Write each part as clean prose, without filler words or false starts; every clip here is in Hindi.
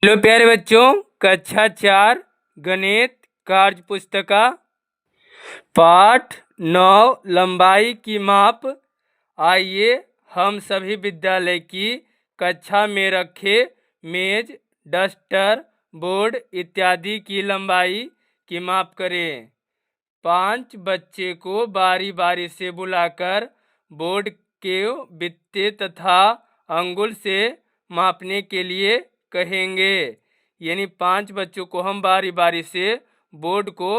हेलो प्यारे बच्चों, कक्षा 4 गणित कार्य पुस्तिका पाठ 9 लंबाई की माप। आइए हम सभी विद्यालय की कक्षा में रखे मेज, डस्टर, बोर्ड इत्यादि की लंबाई की माप करें। 5 बच्चे को बारी बारी से बुलाकर बोर्ड के बित्ते तथा अंगुल से मापने के लिए कहेंगे। यानी 5 बच्चों को हम बारी बारी से बोर्ड को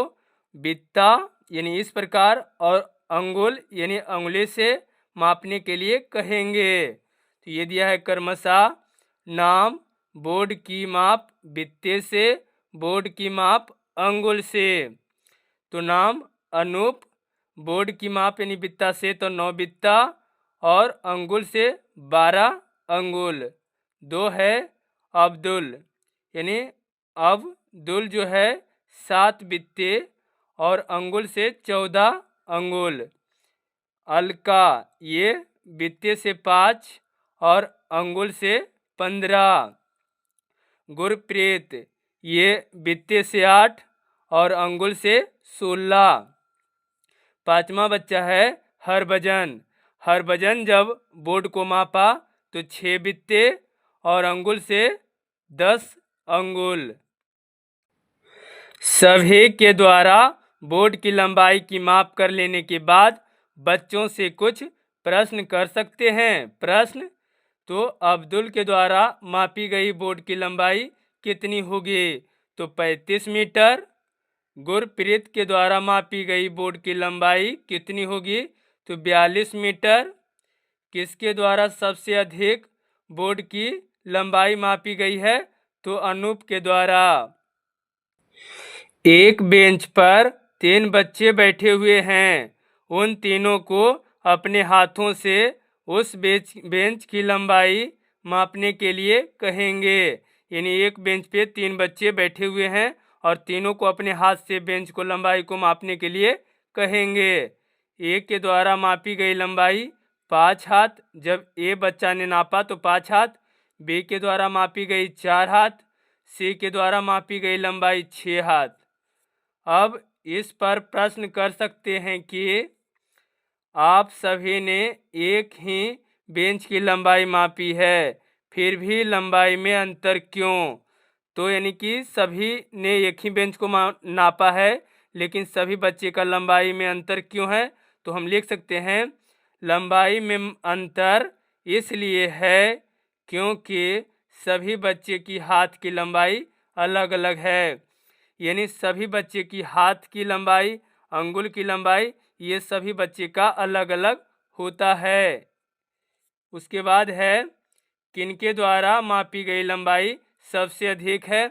बित्ता यानी इस प्रकार और अंगुल यानी अंगुली से मापने के लिए कहेंगे। तो ये दिया है क्रमशः नाम बोर्ड की माप बित्ते से, बोर्ड की माप अंगुल से। तो नाम अनूप, बोर्ड की माप यानी बित्ता से तो 9 बित्ता और अंगुल से 12 अंगुल। 2 है अब्दुल यानी अब्दुल जो है 7 बित्ते और अंगुल से 14 अंगुल। अलका ये बित्ते से 5 और अंगुल से 15। गुरप्रीत ये बित्ते से 8 और अंगुल से 16। 5वां बच्चा है हरभजन। हरभजन जब बोर्ड को मापा तो 6 बित्ते और अंगुल से 10 अंगुल। सभी के द्वारा बोर्ड की लंबाई की माप कर लेने के बाद बच्चों से कुछ प्रश्न कर सकते हैं। प्रश्न तो अब्दुल के द्वारा मापी गई बोर्ड की लंबाई कितनी होगी? तो 35 मीटर। गुरप्रीत के द्वारा मापी गई बोर्ड की लंबाई कितनी होगी? तो 42 मीटर। किसके द्वारा सबसे अधिक बोर्ड की लंबाई मापी गई है? तो अनूप के द्वारा। एक बेंच पर 3 बच्चे बैठे हुए हैं। उन तीनों को अपने हाथों से उस बेंच की लंबाई मापने के लिए कहेंगे। यानी एक बेंच पे 3 बच्चे बैठे हुए हैं और तीनों को अपने हाथ से बेंच को लंबाई को मापने के लिए कहेंगे। ए के द्वारा मापी गई लंबाई 5 हाथ। जब ए बच्चा ने नापा तो 5 हाथ। बी के द्वारा मापी गई 4 हाथ। सी के द्वारा मापी गई लंबाई 6 हाथ। अब इस पर प्रश्न कर सकते हैं कि आप सभी ने एक ही बेंच की लंबाई मापी है, फिर भी लंबाई में अंतर क्यों? तो यानी कि सभी ने एक ही बेंच को नापा है, लेकिन सभी बच्चे का लंबाई में अंतर क्यों है? तो हम लिख सकते हैं लंबाई में अंतर इसलिए है क्योंकि सभी बच्चे की हाथ की लंबाई अलग अलग है। यानी सभी बच्चे की हाथ की लंबाई, अंगुल की लंबाई ये सभी बच्चे का अलग अलग होता है। उसके बाद है किनके द्वारा मापी गई लंबाई सबसे अधिक है?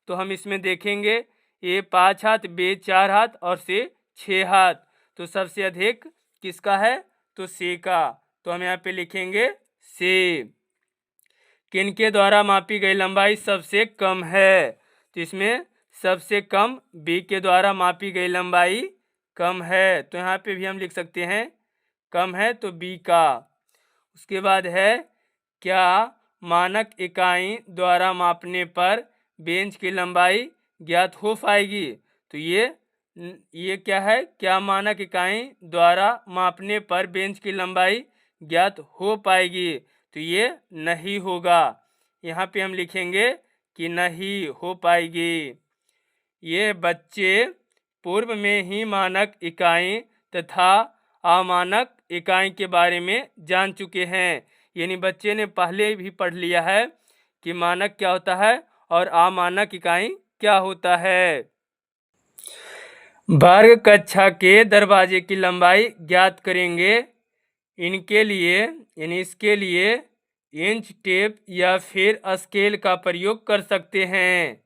तो हम इसमें देखेंगे ए 5 हाथ, बी 4 हाथ और सी 6 हाथ। तो सबसे अधिक किसका है? तो सी का। तो हम यहाँ पे लिखेंगे सी। किनके द्वारा मापी गई लंबाई सबसे कम है? तो इसमें सबसे कम बी के द्वारा मापी गई लंबाई कम है। तो यहाँ पे भी हम लिख सकते हैं कम है तो बी का। उसके बाद है क्या मानक इकाई द्वारा मापने पर बेंच की लंबाई ज्ञात हो पाएगी? तो ये क्या है? क्या मानक इकाई द्वारा मापने पर बेंच की लंबाई ज्ञात हो पाएगी? तो ये नहीं होगा। यहाँ पे हम लिखेंगे कि नहीं हो पाएगी। ये बच्चे पूर्व में ही मानक इकाई तथा अमानक इकाई के बारे में जान चुके हैं। यानी बच्चे ने पहले भी पढ़ लिया है कि मानक क्या होता है और अमानक इकाई क्या होता है। वर्ग कक्षा के दरवाजे की लंबाई ज्ञात करेंगे। इनके लिए यानी इसके लिए इंच टेप या फिर स्केल का प्रयोग कर सकते हैं।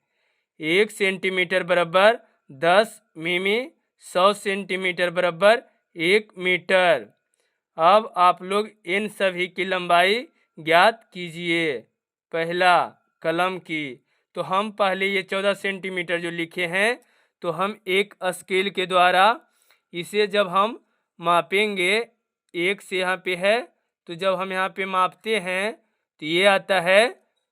1 सेंटीमीटर बराबर 10 मिमी, 100 सेंटीमीटर बराबर 1 मीटर। अब आप लोग इन सभी की लंबाई ज्ञात कीजिए। पहला कलम की, तो हम पहले ये 14 सेंटीमीटर जो लिखे हैं तो हम एक स्केल के द्वारा इसे जब हम मापेंगे, एक से यहाँ पे है तो जब हम यहाँ पे मापते हैं तो ये आता है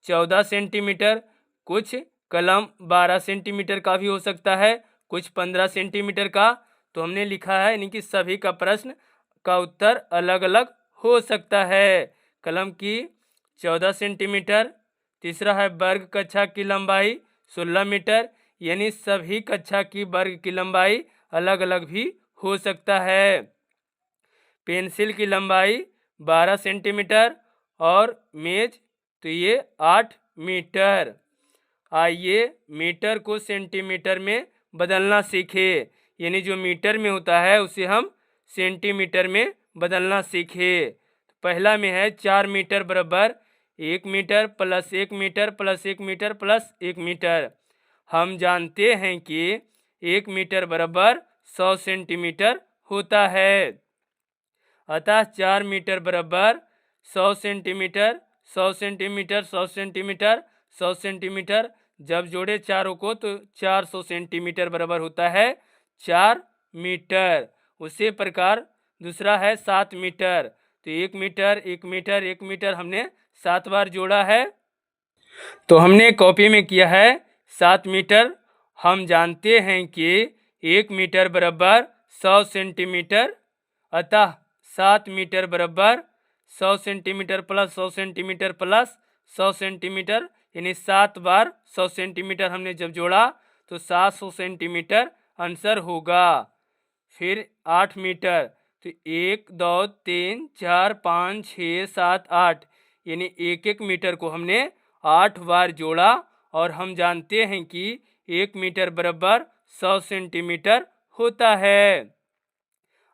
14 सेंटीमीटर। कुछ कलम 12 सेंटीमीटर का भी हो सकता है, कुछ 15 सेंटीमीटर का। तो हमने लिखा है यानी कि सभी का प्रश्न का उत्तर अलग अलग हो सकता है। कलम की 14 सेंटीमीटर। तीसरा है वर्ग कक्षा की लंबाई 16 मीटर, यानी सभी कक्षा की वर्ग की लंबाई अलग अलग भी हो सकता है। पेंसिल की लंबाई 12 सेंटीमीटर और मेज तो ये 8 मीटर। आइए मीटर को सेंटीमीटर में बदलना सीखे, यानी जो मीटर में होता है उसे हम सेंटीमीटर में बदलना सीखे। पहला में है 4 मीटर बराबर 1 metre plus 1 metre plus 1 metre plus 1 metre. हम जानते हैं कि 1 मीटर बराबर 100 सेंटीमीटर होता है, अतः 4 मीटर बराबर 100 सेंटीमीटर 100 सेंटीमीटर 100 सेंटीमीटर 100 सेंटीमीटर। जब जोड़े चारों को तो 400 सेंटीमीटर बराबर होता है 4 मीटर। उसी प्रकार दूसरा है 7 मीटर, तो 1 मीटर 1 मीटर 1 मीटर हमने 7 बार जोड़ा है। तो हमने कॉपी में किया है 7 मीटर। हम जानते हैं कि 1 मीटर बराबर 100 सेंटीमीटर, अतः 7 मीटर बराबर 100 centimetre plus 100 centimetre plus 100 centimetre, यानी 7 बार 100 सेंटीमीटर हमने जब जोड़ा तो 700 सेंटीमीटर आंसर होगा। फिर 8 मीटर, तो 1 2 3 4 5 6 7 8, यानी एक एक मीटर को हमने 8 बार जोड़ा और हम जानते हैं कि 1 मीटर बराबर 100 सेंटीमीटर होता है,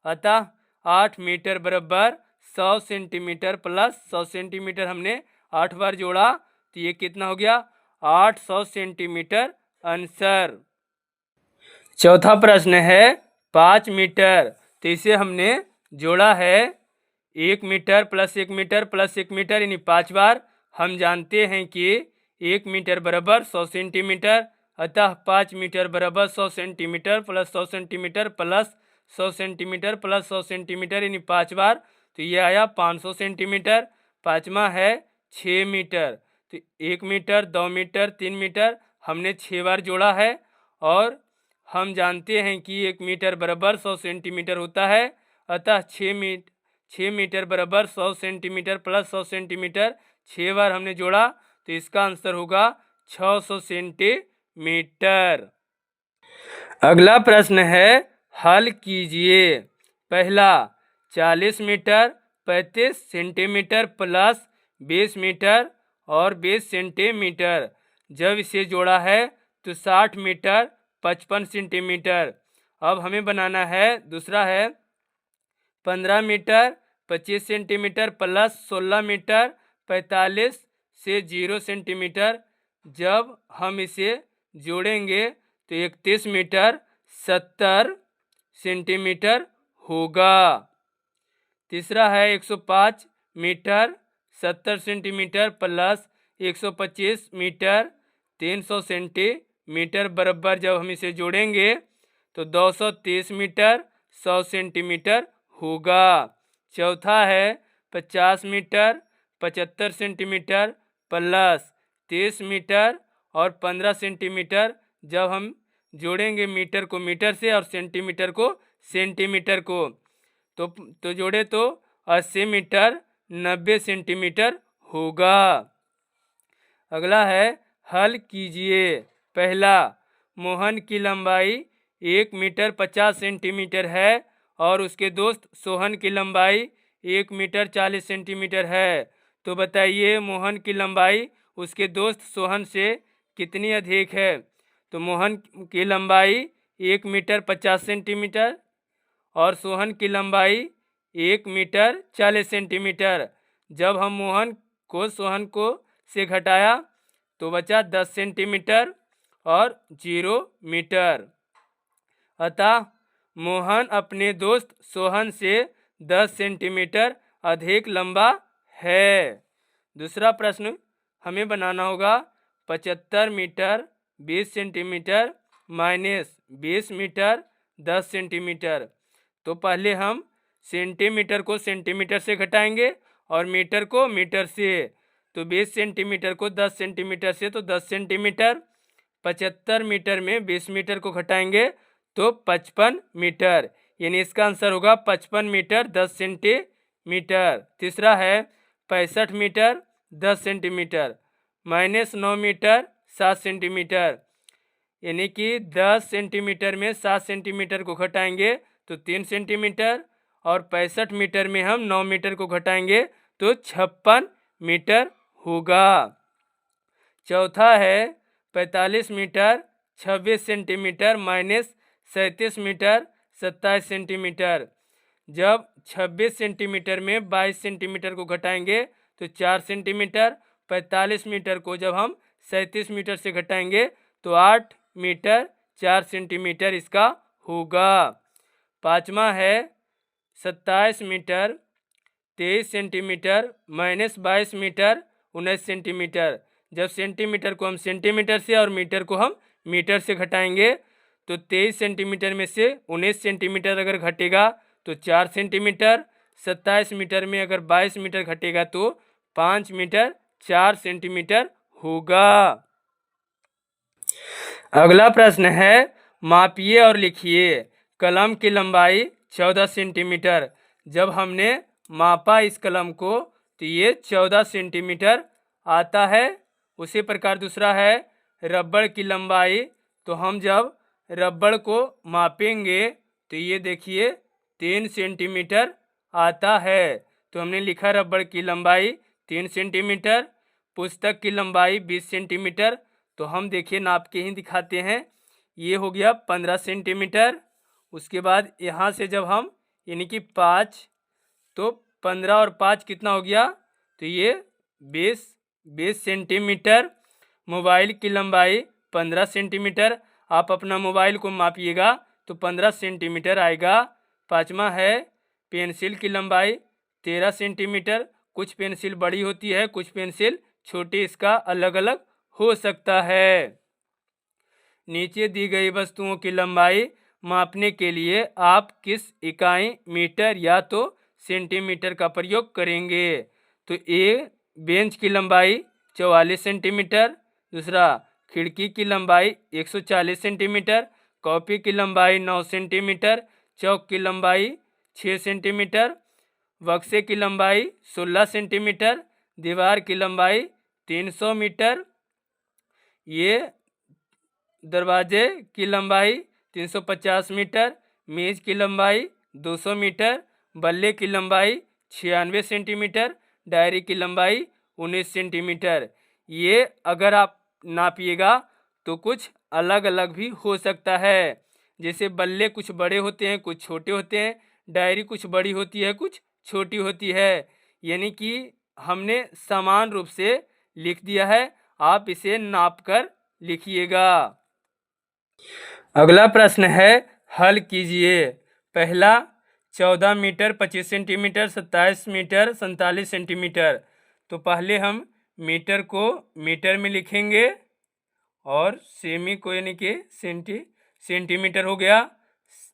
अतः 8 मीटर बराबर 100 सेंटीमीटर प्लस 100 सेंटीमीटर हमने 8 बार जोड़ा तो ये कितना हो गया 800 सेंटीमीटर आंसर। चौथा प्रश्न है 5 मीटर, तो इसे हमने जोड़ा है 1 metre plus 1 metre plus 1 metre यानी 5 बार। हम जानते हैं कि 1 मीटर बराबर 100 सेंटीमीटर, अतः 5 मीटर बराबर 100 centimetre plus 100 centimetre plus 100 centimetre plus 100 centimetre यानी 5 बार, तो ये आया 500 सेंटीमीटर। पाँचवा है 6 मीटर, तो 1 मीटर 2 मीटर 3 मीटर हमने 6 बार जोड़ा है और हम जानते हैं कि 1 मीटर बराबर 100 सेंटीमीटर होता है, अतः 6 मीटर बराबर 100 सेंटीमीटर प्लस 100 सेंटीमीटर 6 बार हमने जोड़ा तो इसका आंसर होगा 600 सेंटीमीटर। अगला प्रश्न है हल कीजिए। पहला 40 मीटर 35 सेंटीमीटर प्लस 20 मीटर और 20 सेंटीमीटर, जब इसे जोड़ा है तो 60 मीटर 55 सेंटीमीटर। अब हमें बनाना है दूसरा है 15 मीटर 25 सेंटीमीटर प्लस 16 मीटर 45 से 0 सेंटीमीटर, जब हम इसे जोड़ेंगे तो 31 मीटर 70 सेंटीमीटर होगा। तीसरा है 105 metre 70 centimetre plus 125 metre 300 centimetre बराबर, जब हम इसे जोड़ेंगे तो 230 मीटर 100 सेंटीमीटर होगा। चौथा है 50 मीटर 75 सेंटीमीटर प्लस 30 मीटर और 15 सेंटीमीटर, जब हम जोड़ेंगे मीटर को मीटर से और सेंटीमीटर को सेंटीमीटर को तो जोड़े तो 80 मीटर 90 सेंटीमीटर होगा। अगला है हल कीजिए। पहला मोहन की लंबाई 1 मीटर 50 सेंटीमीटर है और उसके दोस्त सोहन की लंबाई 1 मीटर 40 सेंटीमीटर है, तो बताइए मोहन की लंबाई उसके दोस्त सोहन से कितनी अधिक है। तो मोहन की लंबाई 1 मीटर 50 सेंटीमीटर और सोहन की लंबाई 1 मीटर 40 सेंटीमीटर, जब हम मोहन को सोहन को से घटाया तो बचा 10 सेंटीमीटर और 0 मीटर, अतः मोहन अपने दोस्त सोहन से 10 सेंटीमीटर अधिक लंबा है। दूसरा प्रश्न हमें बनाना होगा 75 metre 20 centimetre minus 20 metre 10 centimetre. तो पहले हम सेंटीमीटर को सेंटीमीटर से घटाएंगे और मीटर को मीटर से, तो 20 सेंटीमीटर को 10 सेंटीमीटर से तो 10 सेंटीमीटर। 75 मीटर में 20 मीटर को घटाएंगे तो 55 मीटर, यानी इसका आंसर होगा 55 मीटर 10 सेंटीमीटर। तीसरा है 65 metre 10 centimetre minus 9 metre 7 centimetre, यानी कि 10 सेंटीमीटर में 7 सेंटीमीटर को घटाएंगे तो 3 सेंटीमीटर, और 65 मीटर में हम 9 मीटर को घटाएंगे तो 56 मीटर होगा। चौथा है 45 metre 26 centimetre minus 37 metre 27 centimetre. जब 26 सेंटीमीटर में 22 सेंटीमीटर को घटाएंगे तो 4 सेंटीमीटर। 45 मीटर को जब हम 37 मीटर से घटाएंगे तो 8 मीटर 4 सेंटीमीटर इसका होगा। पाँचवा है 27 metre 23 centimetre minus 22 metre 19 centimetre. जब सेंटीमीटर को हम सेंटीमीटर से और मीटर को हम मीटर से घटाएंगे तो 23 सेंटीमीटर में से 19 सेंटीमीटर अगर घटेगा तो 4 सेंटीमीटर। 27 मीटर में अगर 22 मीटर घटेगा तो 5 मीटर 4 सेंटीमीटर होगा। अगला प्रश्न है मापिए और लिखिए। कलम की लंबाई 14 सेंटीमीटर। जब हमने मापा इस कलम को तो ये 14 सेंटीमीटर आता है। उसी प्रकार दूसरा है रबड़ की लंबाई। तो हम जब रबड़ को मापेंगे तो ये देखिए 3 सेंटीमीटर आता है। तो हमने लिखा रबड़ की लंबाई 3 सेंटीमीटर। पुस्तक की लंबाई 20 सेंटीमीटर। तो हम देखिए नाप के ही दिखाते हैं। ये हो गया 15 सेंटीमीटर। उसके बाद यहाँ से जब हम यानी कि 5 तो 15 और 5 कितना हो गया तो ये 20 सेंटीमीटर। मोबाइल की लंबाई 15 सेंटीमीटर। आप अपना मोबाइल को मापिएगा तो 15 सेंटीमीटर आएगा। पाँचवा है पेंसिल की लंबाई 13 सेंटीमीटर। कुछ पेंसिल बड़ी होती है, कुछ पेंसिल छोटी, इसका अलग अलग हो सकता है। नीचे दी गई वस्तुओं की लंबाई मापने के लिए आप किस इकाई मीटर या तो सेंटीमीटर का प्रयोग करेंगे। तो ए बेंच की लंबाई 44 सेंटीमीटर। दूसरा खिड़की की लंबाई 140 सेंटीमीटर। कॉपी की लंबाई 9 सेंटीमीटर। चौक की लंबाई 6 सेंटीमीटर। बक्से की लंबाई 16 सेंटीमीटर। दीवार की लंबाई 300 मीटर। ये दरवाजे की लंबाई 350 मीटर। मेज की लंबाई 200 मीटर। बल्ले की लंबाई 96 सेंटीमीटर। डायरी की लंबाई 19 सेंटीमीटर। ये अगर आप नापिएगा तो कुछ अलग अलग भी हो सकता है। जैसे बल्ले कुछ बड़े होते हैं, कुछ छोटे होते हैं। डायरी कुछ बड़ी होती है, कुछ छोटी होती है। यानी कि हमने समान रूप से लिख दिया है, आप इसे नाप कर लिखिएगा। अगला प्रश्न है हल कीजिए। पहला 14 मीटर 25 सेंटीमीटर 27 मीटर 47 सेंटीमीटर। तो पहले हम मीटर को मीटर में लिखेंगे और सेमी को यानी कि सेंटीमीटर हो गया।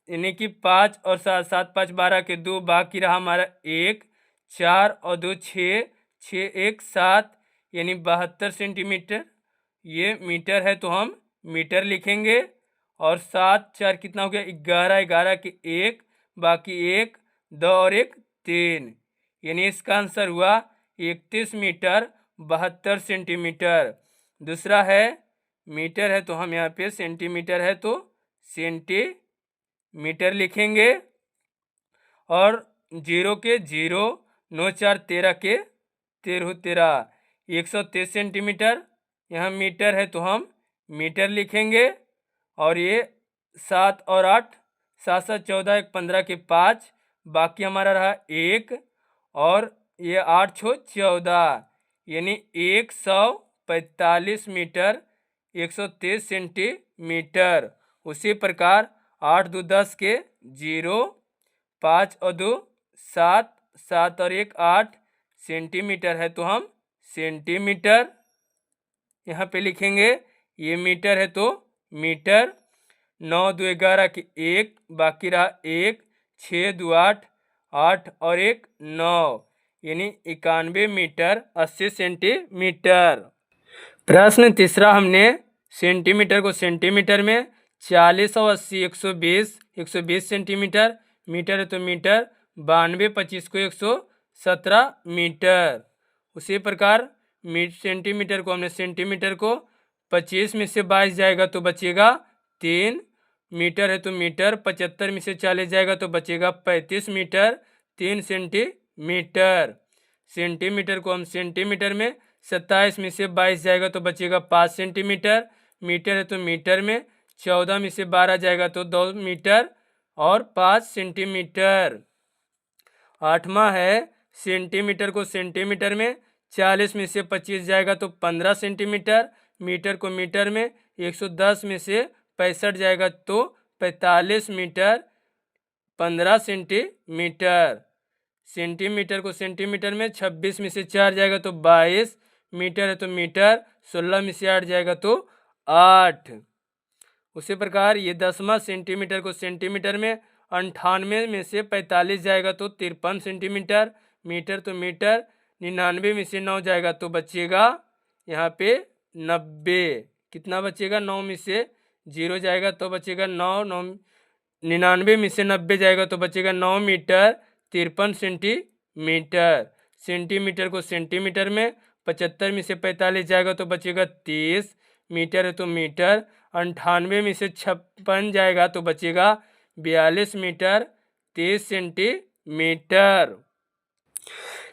यानी कि 5 और 7 7 5 12 के 2 बाकी रहा हमारा 1 4 और 2 6 6 1 7 यानी 72 सेंटीमीटर। ये मीटर है तो हम मीटर लिखेंगे। और 7 4 कितना हो गया 11 11 के 1 बाकी 1 2 और 1 3 यानी इसका आंसर हुआ 31 मीटर 72 सेंटीमीटर। दूसरा है मीटर है तो हम यहाँ पे सेंटीमीटर है तो सेंटीमीटर लिखेंगे। और 0 के 0 9 4 13 के 13 13 123 सेंटीमीटर। यहाँ मीटर है तो हम मीटर लिखेंगे। और ये 7 और 8 7 7 14 1 15 के 5 बाकी हमारा रहा 1 और ये 8 6 14 यानी 145 मीटर 123 सेंटीमीटर। उसी प्रकार 8 2 10 के 0 5 और 2 7 7 और 1 8 सेंटीमीटर है तो हम सेंटीमीटर यहाँ पे लिखेंगे। ये मीटर है तो मीटर। 9 2 11 के 1 बाकी रहा 1 6 2 8 8 और 1 9 यानी 91 मीटर 80 सेंटीमीटर। प्रश्न तीसरा हमने सेंटीमीटर को सेंटीमीटर में 40 और 80 120 सेंटीमीटर, मीटर है तो मीटर 92 25 को 117 मीटर। उसी प्रकार सेंटीमीटर को हमने सेंटीमीटर को 25 में से 22 जाएगा तो बचेगा 3 मीटर है तो मीटर 75 में से 40 जाएगा तो बचेगा 35 मीटर 3 सेंटीमीटर। सेंटीमीटर को हम सेंटीमीटर में 27 में से 22 जाएगा तो बचेगा 5 सेंटीमीटर, मीटर है तो मीटर में 14 में से 12 जाएगा तो 2 मीटर और 5 सेंटीमीटर। आठवां है सेंटीमीटर को सेंटीमीटर में 40 में से 25 जाएगा तो 15 सेंटीमीटर, मीटर को मीटर में 110 में से 65 जाएगा तो 45 मीटर 15 सेंटीमीटर। सेंटीमीटर को सेंटीमीटर में 26 में से 4 जाएगा तो 22, मीटर है तो मीटर 16 में से 8 जाएगा तो 8। उसी प्रकार ये 10वां सेंटीमीटर को सेंटीमीटर में 98 में से 45 जाएगा तो 53 सेंटीमीटर, मीटर तो मीटर 99 में से 9 जाएगा तो बचेगा यहाँ पे 90। कितना बचेगा? 9 में से 0 जाएगा तो बचेगा 9, 99 में से 90 जाएगा तो बचेगा 9 मीटर 53 सेंटीमीटर। सेंटीमीटर को सेंटीमीटर में 75 में से 45 जाएगा तो बचेगा 30, मीटर है तो मीटर 98 में से 56 जाएगा तो बचेगा 42 मीटर 30 सेंटीमीटर।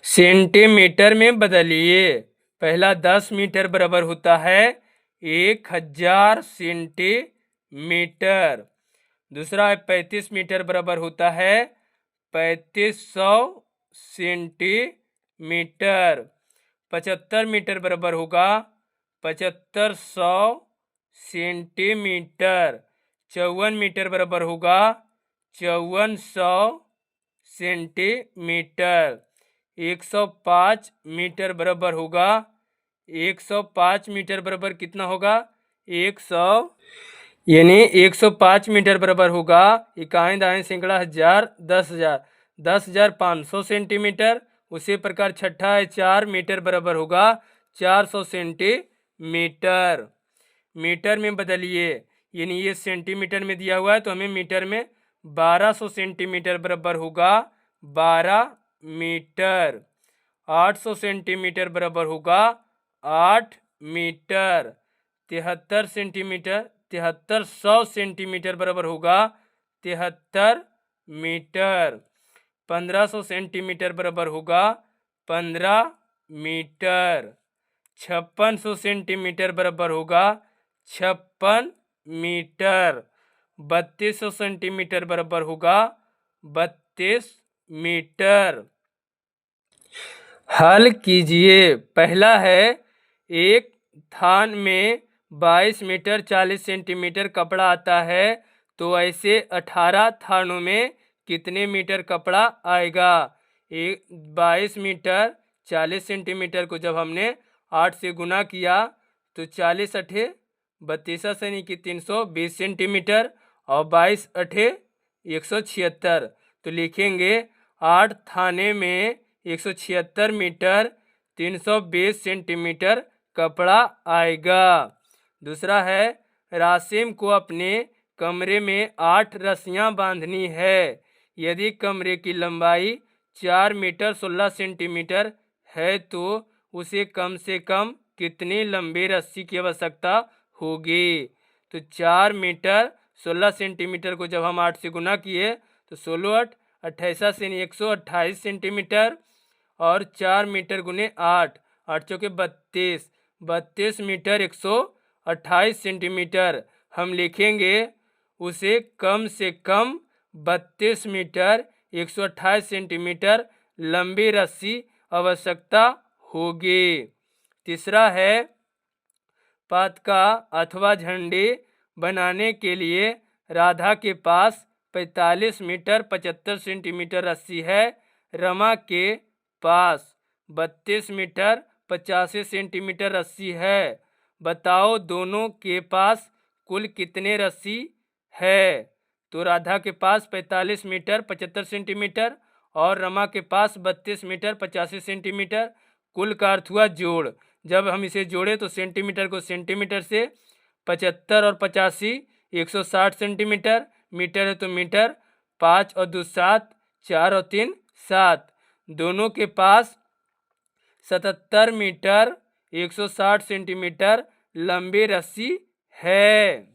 सेंटीमीटर में बदलिए। पहला 10 मीटर बराबर होता है 1000 सेंटीमीटर। दूसरा है 35 मीटर बराबर होता है 3500 सेंटीमीटर। 75 मीटर बराबर होगा 7500 सेंटीमीटर। 54 मीटर बराबर होगा 5400 सेंटीमीटर। 105 मीटर बराबर होगा 105 मीटर बराबर कितना होगा? 100 यानी 105 मीटर बराबर होगा इकाई दाएं सैकड़ा हजार 10,000 10,500 सेंटीमीटर। उसी प्रकार छठा है 4 मीटर बराबर होगा 400 सेंटीमीटर। मीटर में बदलिए, यानी ये सेंटीमीटर में दिया हुआ है तो हमें मीटर में 1200 सेंटीमीटर बराबर होगा 12 मीटर। 800 सेंटीमीटर बराबर होगा 8 मीटर। 73 सेंटीमीटर 7300 सेंटीमीटर बराबर होगा 73 मीटर। 1500 सेंटीमीटर बराबर होगा 15 मीटर। 5600 सेंटीमीटर बराबर होगा 56 मीटर। 3200 सेंटीमीटर बराबर होगा 32 मीटर। हल कीजिए। पहला है एक थान में 22 मीटर 40 सेंटीमीटर कपड़ा आता है तो ऐसे 18 थानों में कितने मीटर कपड़ा आएगा? 22 मीटर 40 सेंटीमीटर को जब हमने 8 से गुना किया तो 40 अठे 32 यानी कि 320 सेंटीमीटर और 22 अठे 176। तो लिखेंगे 8 थाने में 176 मीटर 320 सेंटीमीटर कपड़ा आएगा। दूसरा है रासिम को अपने कमरे में 8 रस्सियां बांधनी है। यदि कमरे की लंबाई 4 मीटर 16 सेंटीमीटर है तो उसे कम से कम कितनी लंबी रस्सी की आवश्यकता होगी? तो 4 मीटर 16 सेंटीमीटर को जब हम 8 से गुना किए तो 16 8 28 यानी 128 सेंटीमीटर और 4 मीटर गुने 8 8 चौके 32 मीटर 128 सेंटीमीटर। हम लिखेंगे उसे कम से कम 32 मीटर 128 सेंटीमीटर लंबी रस्सी आवश्यकता होगी। तीसरा है पताका अथवा झंडे बनाने के लिए राधा के पास 45 मीटर 75 सेंटीमीटर रस्सी है। रमा के पास 32 मीटर 85 सेंटीमीटर रस्सी है। बताओ दोनों के पास कुल कितने रस्सी है? तो राधा के पास 45 मीटर 75 सेंटीमीटर और रमा के पास 32 मीटर 85 सेंटीमीटर। कुल का अर्थ हुआ जोड़। जब हम इसे जोड़े तो सेंटीमीटर को सेंटीमीटर से, 75 और 85 160 सेंटीमीटर, मीटर है तो मीटर, 5 और 2 7, 4 और 3 7, दोनों के पास 77 मीटर 160 सेंटीमीटर लंबी रस्सी है।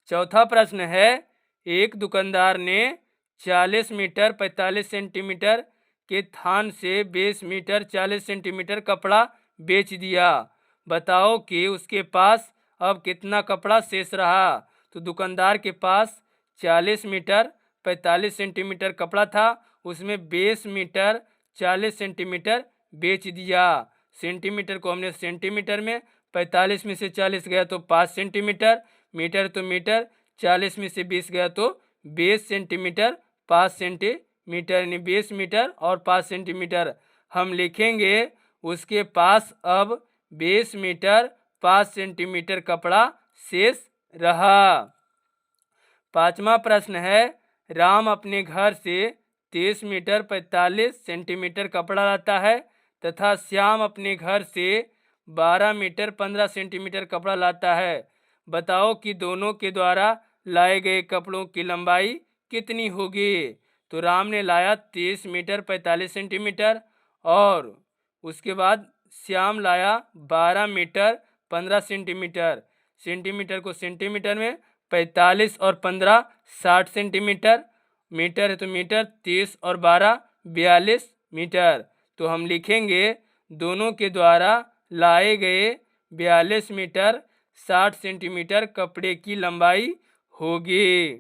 चौथा प्रश्न है, एक दुकानदार ने 40 मीटर 45 सेंटीमीटर के थान से 20 मीटर 40 सेंटीमीटर कपड़ा बेच दिया। बताओ कि उसके पास अब कितना कपड़ा शेष रहा। तो दुकानदार के पास 40 मीटर 45 सेंटीमीटर कपड़ा था, उसमें 20 मीटर 40 सेंटीमीटर बेच दिया। सेंटीमीटर को हमने सेंटीमीटर में, 45 में से 40 गया तो 5 सेंटीमीटर, मीटर तो मीटर, 40 में से 20 गया तो 20 सेंटीमीटर 5 सेंटीमीटर, यानी 20 मीटर और 5 सेंटीमीटर। हम लिखेंगे उसके पास अब 20 मीटर 5 सेंटीमीटर कपड़ा शेष रहा। पांचवा प्रश्न है, राम अपने घर से 30 मीटर 45 सेंटीमीटर कपड़ा लाता है तथा श्याम अपने घर से 12 मीटर 15 सेंटीमीटर कपड़ा लाता है। बताओ कि दोनों के द्वारा लाए गए कपड़ों की लंबाई कितनी होगी। तो राम ने लाया 30 मीटर 45 सेंटीमीटर और उसके बाद श्याम लाया 12 मीटर 15 सेंटीमीटर। सेंटीमीटर को सेंटीमीटर में, 45 और 15 60 सेंटीमीटर, मीटर है तो मीटर, 30 और 12 42 मीटर। तो हम लिखेंगे दोनों के द्वारा लाए गए 42 मीटर 60 सेंटीमीटर कपड़े की लंबाई होगी।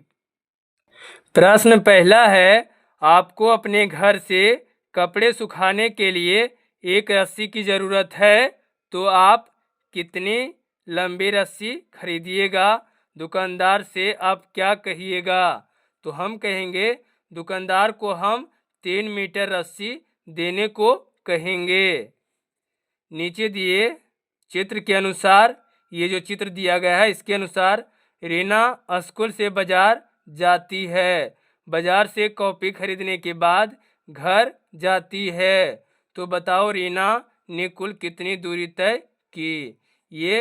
प्रश्न पहला है, आपको अपने घर से कपड़े सुखाने के लिए एक रस्सी की ज़रूरत है तो आप कितनी लंबी रस्सी खरीदिएगा। दुकानदार से आप क्या कहिएगा। तो हम कहेंगे दुकानदार को हम 3 मीटर रस्सी देने को कहेंगे। नीचे दिए चित्र के अनुसार, ये जो चित्र दिया गया है इसके अनुसार रीना स्कूल से बाजार जाती है। बाजार से कॉपी खरीदने के बाद घर जाती है। तो बताओ रीना ने कुल कितनी दूरी तय की। ये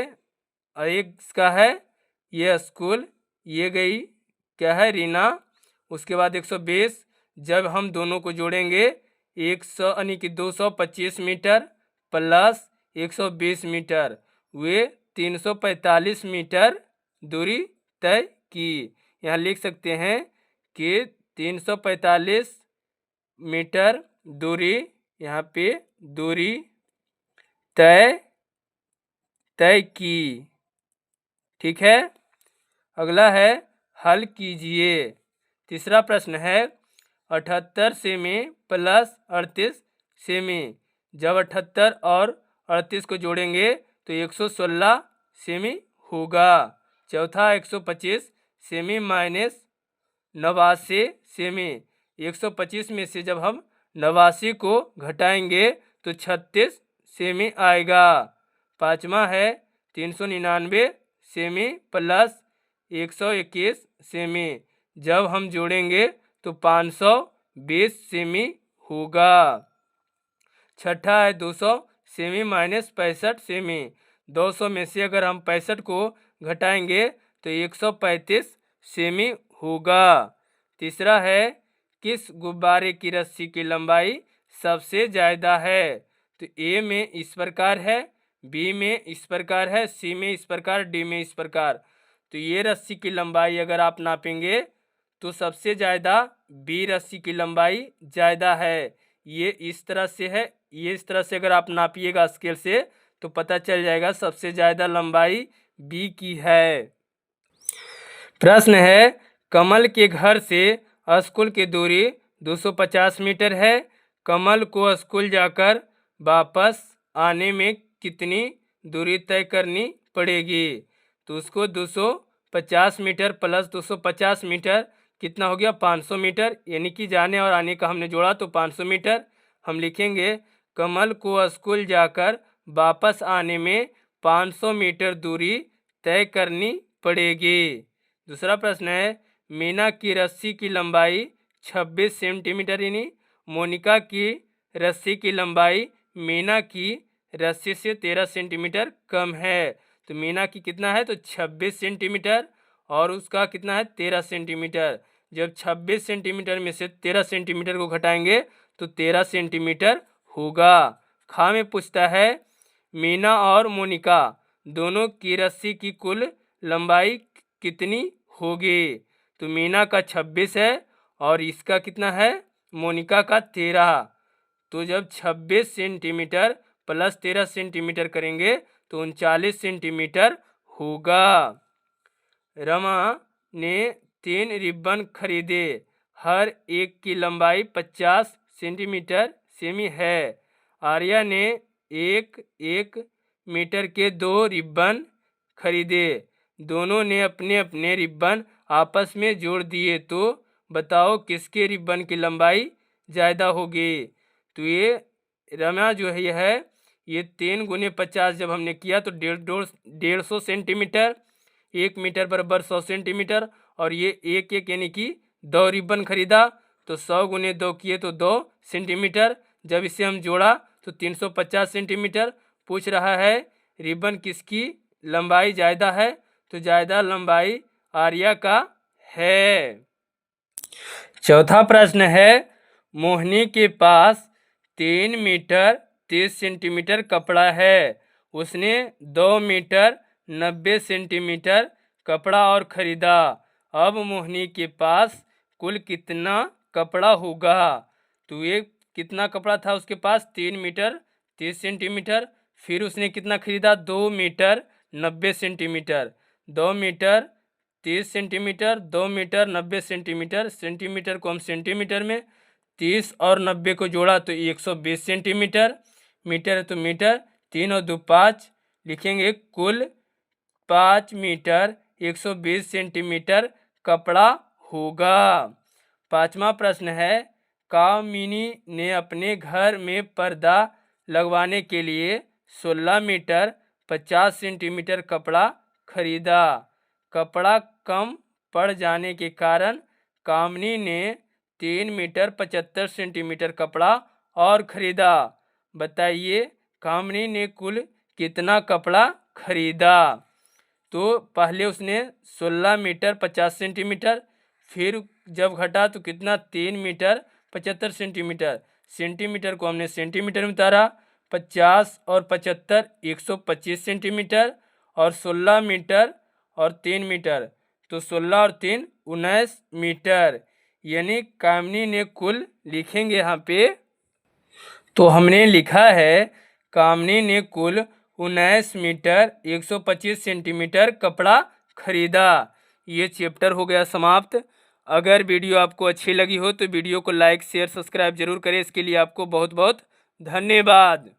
एक का है, ये स्कूल, ये गई क्या है रीना। उसके बाद 120, जब हम दोनों को जोड़ेंगे 100 यानी कि 225 मीटर प्लस 120 मीटर, वे 345 मीटर दूरी तय की। यहाँ लिख सकते हैं कि 345 मीटर दूरी, यहाँ पे दूरी तय की। ठीक है। अगला है, हल कीजिए। तीसरा प्रश्न है, 78 सेमी प्लस 38 सेमी। जब 78 और 38 को जोड़ेंगे तो 116 सेमी होगा। चौथा 125 सेमी माइनस 89 सेमी। 125 में से जब हम 89 को घटाएंगे तो 36 सेमी आएगा। पाँचवा है 399 सेमी प्लस 121 सेमी। जब हम जोड़ेंगे तो 520 सेमी होगा। छठा है 200 सेमी माइनस 65 सेमी। 200 में से अगर हम 65 को घटाएंगे तो 135 सेमी होगा। तीसरा है, किस गुब्बारे की रस्सी की लंबाई सबसे ज़्यादा है। तो ए में इस प्रकार है, बी में इस प्रकार है, सी में इस प्रकार, डी में इस प्रकार। तो ये रस्सी की लंबाई अगर आप नापेंगे तो सबसे ज़्यादा बी रस्सी की लंबाई ज़्यादा है। ये इस तरह से है, ये इस तरह से अगर आप नापिएगा स्केल से तो पता चल जाएगा सबसे ज़्यादा लंबाई बी की है। प्रश्न है, कमल के घर से स्कूल की दूरी 250 मीटर है। कमल को स्कूल जाकर वापस आने में कितनी दूरी तय करनी पड़ेगी। तो उसको 250 मीटर प्लस 250 मीटर कितना हो गया, 500 मीटर, यानी कि जाने और आने का हमने जोड़ा तो 500 मीटर। हम लिखेंगे कमल को स्कूल जाकर वापस आने में 500 मीटर दूरी तय करनी पड़ेगी। दूसरा प्रश्न है, मीना की रस्सी की लंबाई 26 सेंटीमीटर, यानी मोनिका की रस्सी की लंबाई मीना की रस्सी से 13 सेंटीमीटर कम है। तो मीना की कितना है, तो 26 सेंटीमीटर और उसका कितना है 13 सेंटीमीटर। जब 26 सेंटीमीटर में से 13 सेंटीमीटर को घटाएंगे तो 13 सेंटीमीटर होगा। खा में पूछता है मीना और मोनिका दोनों की रस्सी की कुल लंबाई कितनी होगी। तो मीना का 26 है और इसका कितना है, मोनिका का 13। तो जब 26 सेंटीमीटर प्लस 13 सेंटीमीटर करेंगे तो 39 सेंटीमीटर होगा। रमा ने 3 रिबन खरीदे, हर एक की लंबाई 50 सेंटीमीटर सेमी है। आर्या ने एक मीटर के 2 रिबन खरीदे, दोनों ने अपने अपने रिबन आपस में जोड़ दिए, तो बताओ किसके रिबन की लंबाई ज़्यादा होगी। तो ये रमा जो है ये 3 गुने 50 जब हमने किया तो 150 सेंटीमीटर, 1 मीटर बराबर 100 सेंटीमीटर, और ये एक यानी कि 2 रिबन खरीदा तो 100 गुने 2 किए तो 2 सेंटीमीटर। जब इसे हम जोड़ा तो 350 सेंटीमीटर। पूछ रहा है रिबन किसकी लंबाई ज़्यादा है, तो ज़्यादा लंबाई आर्या का है। चौथा प्रश्न है मोहिनी के पास 3 मीटर 30 सेंटीमीटर कपड़ा है, उसने 2 मीटर 90 सेंटीमीटर कपड़ा और ख़रीदा, अब मोहिनी के पास कुल कितना कपड़ा होगा। तो ये कितना कपड़ा था उसके पास, 3 मीटर 30 सेंटीमीटर, फिर उसने कितना खरीदा, 2 metre 90 centimetre. 2 metre 30 centimetre, 2 metre 90 centimetre, centimetre को हम सेंटीमीटर में 30 और 90 को जोड़ा तो 120 सेंटीमीटर, मीटर है तो मीटर, 3 और 2 5 लिखेंगे, कुल 5 मीटर 120 सेंटीमीटर कपड़ा होगा। पांचवा प्रश्न है कामिनी ने अपने घर में पर्दा लगवाने के लिए 16 मीटर 50 सेंटीमीटर कपड़ा खरीदा, कपड़ा कम पड़ जाने के कारण कामिनी ने 3 मीटर 75 सेंटीमीटर कपड़ा और ख़रीदा, बताइए कामिनी ने कुल कितना कपड़ा खरीदा। तो पहले उसने 16 मीटर 50 सेंटीमीटर, फिर जब घटा तो कितना 3 मीटर 75 सेंटीमीटर, सेंटीमीटर को हमने सेंटीमीटर में उतारा, 50 और 75 125 सेंटीमीटर, और 16 मीटर और 3 मीटर तो 16 और 3 19 मीटर, यानी कामिनी ने कुल लिखेंगे यहाँ पे, तो हमने लिखा है कामिनी ने कुल 19 मीटर 125 सेंटीमीटर कपड़ा खरीदा। ये चैप्टर हो गया समाप्त। अगर वीडियो आपको अच्छी लगी हो तो वीडियो को लाइक शेयर सब्सक्राइब जरूर करें। इसके लिए आपको बहुत बहुत धन्यवाद।